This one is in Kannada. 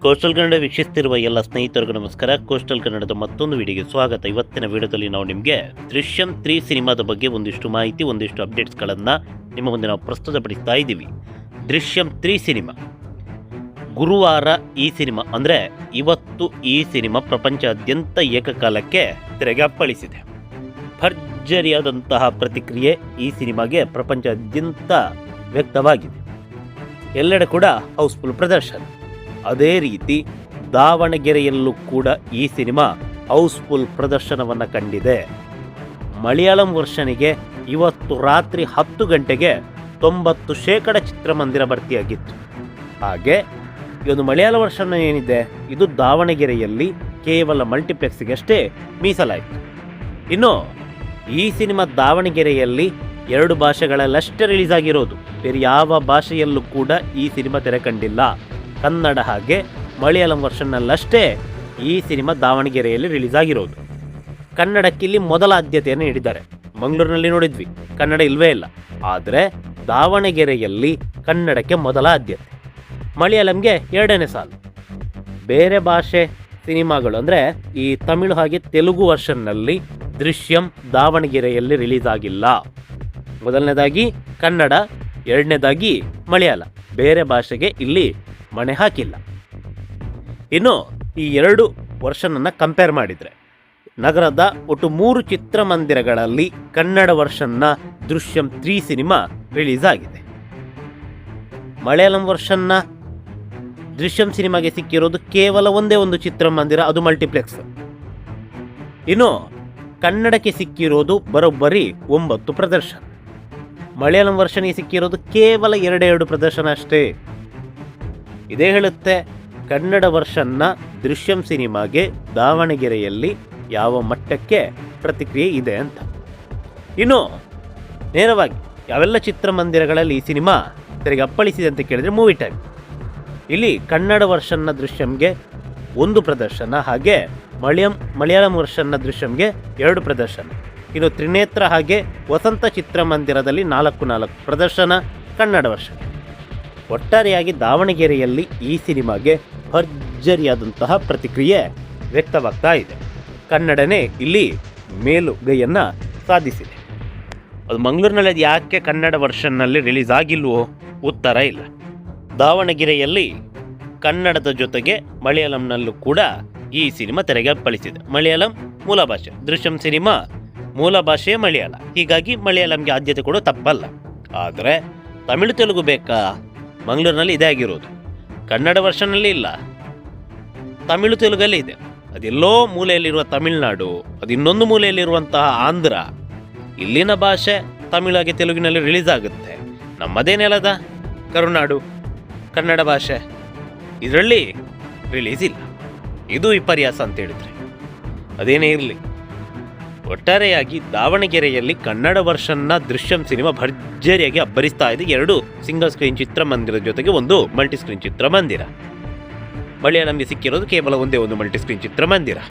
ಕೋಸ್ಟಲ್ ಕನ್ನಡ ವೀಕ್ಷಿಸ್ತಿರುವ ಎಲ್ಲ ಸ್ನೇಹಿತರಿಗೂ ನಮಸ್ಕಾರ. ಕೋಸ್ಟಲ್ ಕನ್ನಡದ ಮತ್ತೊಂದು ವಿಡಿಯೋಗೆ ಸ್ವಾಗತ. ಇವತ್ತಿನ ವಿಡಿಯೋದಲ್ಲಿ ನಾವು ನಿಮಗೆ ದೃಶ್ಯಂ 3 ಸಿನಿಮಾದ ಬಗ್ಗೆ ಒಂದಿಷ್ಟು ಮಾಹಿತಿ, ಒಂದಿಷ್ಟು ಅಪ್ಡೇಟ್ಸ್ಗಳನ್ನು ನಿಮ್ಮ ಮುಂದೆ ನಾವು ಪ್ರಸ್ತುತಪಡಿಸ್ತಾ ಇದ್ದೀವಿ. ದೃಶ್ಯಂ 3 ಸಿನಿಮಾ ಗುರುವಾರ ಈ ಸಿನಿಮಾ ಅಂದರೆ ಇವತ್ತು ಈ ಸಿನಿಮಾ ಪ್ರಪಂಚಾದ್ಯಂತ ಏಕಕಾಲಕ್ಕೆ ತೆರೆಗೆ ಅಪ್ಪಳಿಸಿದೆ. ಭರ್ಜರಿಯಾದಂತಹ ಪ್ರತಿಕ್ರಿಯೆ ಈ ಸಿನಿಮಾಗೆ ಪ್ರಪಂಚಾದ್ಯಂತ ವ್ಯಕ್ತವಾಗಿದೆ. ಎಲ್ಲೆಡೆ ಕೂಡ ಹೌಸ್ಫುಲ್ ಪ್ರದರ್ಶನ. ಅದೇ ರೀತಿ ದಾವಣಗೆರೆಯಲ್ಲೂ ಕೂಡ ಈ ಸಿನಿಮಾ ಹೌಸ್ಫುಲ್ ಪ್ರದರ್ಶನವನ್ನು ಕಂಡಿದೆ. ಮಲಯಾಳಂ ವರ್ಷನಿಗೆ ಇವತ್ತು ರಾತ್ರಿ 10 ಗಂಟೆಗೆ 90% ಚಿತ್ರಮಂದಿರ ಭರ್ತಿಯಾಗಿತ್ತು. ಹಾಗೆ ಈ ಒಂದು ಮಲಯಾಳ ವರ್ಷನ ಏನಿದೆ ಇದು ದಾವಣಗೆರೆಯಲ್ಲಿ ಕೇವಲ ಮಲ್ಟಿಪ್ಲೆಕ್ಸ್ಗೆ ಅಷ್ಟೇ ಮೀಸಲಾಯಿತು. ಇನ್ನು ಈ ಸಿನಿಮಾ ದಾವಣಗೆರೆಯಲ್ಲಿ 2 ಭಾಷೆಗಳಲ್ಲಷ್ಟೇ ರಿಲೀಸ್ ಆಗಿರೋದು. ಬೇರೆ ಯಾವ ಭಾಷೆಯಲ್ಲೂ ಕೂಡ ಈ ಸಿನಿಮಾ ತೆರೆ ಕಂಡಿಲ್ಲ. ಕನ್ನಡ ಹಾಗೆ ಮಲಯಾಳಂ ವರ್ಷನ್ನಲ್ಲಷ್ಟೇ ಈ ಸಿನಿಮಾ ದಾವಣಗೆರೆಯಲ್ಲಿ ರಿಲೀಸ್ ಆಗಿರೋದು. ಕನ್ನಡಕ್ಕೆ ಇಲ್ಲಿ ಮೊದಲ ಆದ್ಯತೆಯನ್ನು ನೀಡಿದ್ದಾರೆ. ಮಂಗಳೂರಿನಲ್ಲಿ ನೋಡಿದ್ವಿ, ಕನ್ನಡ ಇಲ್ಲವೇ ಇಲ್ಲ. ಆದರೆ ದಾವಣಗೆರೆಯಲ್ಲಿ ಕನ್ನಡಕ್ಕೆ ಮೊದಲ ಆದ್ಯತೆ, ಮಲಯಾಳಂಗೆ 2ನೇ ಸಾಲು. ಬೇರೆ ಭಾಷೆ ಸಿನಿಮಾಗಳು ಅಂದರೆ ಈ ತಮಿಳು ಹಾಗೆ ತೆಲುಗು ವರ್ಷನ್ನಲ್ಲಿ ದೃಶ್ಯಂ ದಾವಣಗೆರೆಯಲ್ಲಿ ರಿಲೀಸ್ ಆಗಿಲ್ಲ. ಮೊದಲನೇದಾಗಿ ಕನ್ನಡ, 2ನೇದಾಗಿ ಮಲಯಾಳ. ಬೇರೆ ಭಾಷೆಗೆ ಇಲ್ಲಿ ಮಣೆ ಹಾಕಿಲ್ಲ. ಇನ್ನು ಈ 2 ವರ್ಷನನ್ನು ಕಂಪೇರ್ ಮಾಡಿದರೆ ನಗರದ ಒಟ್ಟು 3 ಚಿತ್ರಮಂದಿರಗಳಲ್ಲಿ ಕನ್ನಡ ವರ್ಷನ್ನ ದೃಶ್ಯಂ 3 ಸಿನಿಮಾ ರಿಲೀಸ್ ಆಗಿದೆ. ಮಲಯಾಳಂ ವರ್ಷನ್ನ ದೃಶ್ಯಂ ಸಿನಿಮಾಗೆ ಸಿಕ್ಕಿರೋದು ಕೇವಲ ಒಂದೇ ಒಂದು ಚಿತ್ರಮಂದಿರ, ಅದು ಮಲ್ಟಿಪ್ಲೆಕ್ಸ್. ಇನ್ನು ಕನ್ನಡಕ್ಕೆ ಸಿಕ್ಕಿರೋದು ಬರೋಬ್ಬರಿ 9 ಪ್ರದರ್ಶನ. ಮಲಯಾಳಂ ವರ್ಷನಿಗೆ ಸಿಕ್ಕಿರೋದು ಕೇವಲ 2 ಪ್ರದರ್ಶನ ಅಷ್ಟೇ. ಇದೇ ಹೇಳುತ್ತೆ ಕನ್ನಡ ವರ್ಷನ್ನ ದೃಶ್ಯಂ ಸಿನಿಮಾಗೆ ದಾವಣಗೆರೆಯಲ್ಲಿ ಯಾವ ಮಟ್ಟಕ್ಕೆ ಪ್ರತಿಕ್ರಿಯೆ ಇದೆ ಅಂತ. ಇನ್ನು ನೇರವಾಗಿ ಯಾವೆಲ್ಲ ಚಿತ್ರಮಂದಿರಗಳಲ್ಲಿ ಈ ಸಿನಿಮಾ ತೆರೆಗೆ ಅಪ್ಪಳಿಸಿದೆ ಅಂತ ಕೇಳಿದರೆ ಮೂವಿ ಟೈಮ್. ಇಲ್ಲಿ ಕನ್ನಡ ವರ್ಷನ್ನ ದೃಶ್ಯಂಗೆ 1 ಪ್ರದರ್ಶನ, ಹಾಗೆ ಮಲಯಾಳಂ ವರ್ಷನ್ನ ದೃಶ್ಯಂಗೆ 2 ಪ್ರದರ್ಶನ. ಇನ್ನು ತ್ರಿನೇತ್ರ ಹಾಗೆ ವಸಂತ ಚಿತ್ರಮಂದಿರದಲ್ಲಿ 4 ಪ್ರದರ್ಶನ ಕನ್ನಡ ವರ್ಷ. ಒಟ್ಟಾರೆಯಾಗಿ ದಾವಣಗೆರೆಯಲ್ಲಿ ಈ ಸಿನಿಮಾಗೆ ಭರ್ಜರಿಯಾದಂತಹ ಪ್ರತಿಕ್ರಿಯೆ ವ್ಯಕ್ತವಾಗ್ತಾ ಇದೆ. ಕನ್ನಡನೇ ಇಲ್ಲಿ ಮೇಲುಗೈಯನ್ನು ಸಾಧಿಸಿದೆ. ಅದು ಮಂಗಳೂರಿನಲ್ಲಿ ಅದು ಯಾಕೆ ಕನ್ನಡ ವರ್ಷನ್ನಲ್ಲಿ ರಿಲೀಸ್ ಆಗಿಲ್ವೋ ಉತ್ತರ ಇಲ್ಲ. ದಾವಣಗೆರೆಯಲ್ಲಿ ಕನ್ನಡದ ಜೊತೆಗೆ ಮಲಯಾಳಂನಲ್ಲೂ ಕೂಡ ಈ ಸಿನಿಮಾ ತೆರೆಗೆ ಅಪ್ಪಳಿಸಿದೆ. ಮಲಯಾಳಂ ಮೂಲ ಭಾಷೆ, ದೃಶ್ಯಂ ಸಿನಿಮಾ ಮೂಲ ಭಾಷೆಯೇ ಮಲಯಾಳ. ಹೀಗಾಗಿ ಮಲಯಾಳಂಗೆ ಆದ್ಯತೆ ಕೂಡ ತಪ್ಪಲ್ಲ. ಆದರೆ ತಮಿಳು ತೆಲುಗು ಬೇಕಾ? ಮಂಗಳೂರಿನಲ್ಲಿ ಇದೇ ಆಗಿರೋದು. ಕನ್ನಡ ವರ್ಷನಲ್ಲಿ ಇಲ್ಲ, ತಮಿಳು ತೆಲುಗಲ್ಲಿ ಇದೆ. ಅದೆಲ್ಲೋ ಮೂಲೆಯಲ್ಲಿರುವ ತಮಿಳುನಾಡು, ಅದು ಇನ್ನೊಂದು ಮೂಲೆಯಲ್ಲಿರುವಂತಹ ಆಂಧ್ರ. ಇಲ್ಲಿನ ಭಾಷೆ ತಮಿಳಾಗಿ ತೆಲುಗಿನಲ್ಲಿ ರಿಲೀಸ್ ಆಗುತ್ತೆ. ನಮ್ಮದೇ ನೆಲದ ಕರುನಾಡು ಕನ್ನಡ ಭಾಷೆ, ಇದರಲ್ಲಿ ರಿಲೀಸ್ ಇಲ್ಲ. ಇದು ವಿಪರ್ಯಾಸ ಅಂತ ಹೇಳಿದ್ರೆ ಅದೇನೇ ಇರಲಿ. ಒಟ್ಟಾರೆಯಾಗಿ ದಾವಣಗೆರೆಯಲ್ಲಿ ಕನ್ನಡ ವರ್ಷನ್ನ ದೃಶ್ಯಂ ಸಿನಿಮಾ ಭರ್ಜರಿಯಾಗಿ ಅಬ್ಬರಿಸ್ತಾ ಇದೆ. 2 ಸಿಂಗಲ್ ಸ್ಕ್ರೀನ್ ಚಿತ್ರಮಂದಿರದ ಜೊತೆಗೆ 1 ಮಲ್ಟಿ ಸ್ಕ್ರೀನ್ ಚಿತ್ರಮಂದಿರ. ಮಲಯಾಳಂಗೆ ಸಿಕ್ಕಿರೋದು ಕೇವಲ ಒಂದೇ ಒಂದು ಮಲ್ಟಿ ಸ್ಕ್ರೀನ್ ಚಿತ್ರಮಂದಿರ.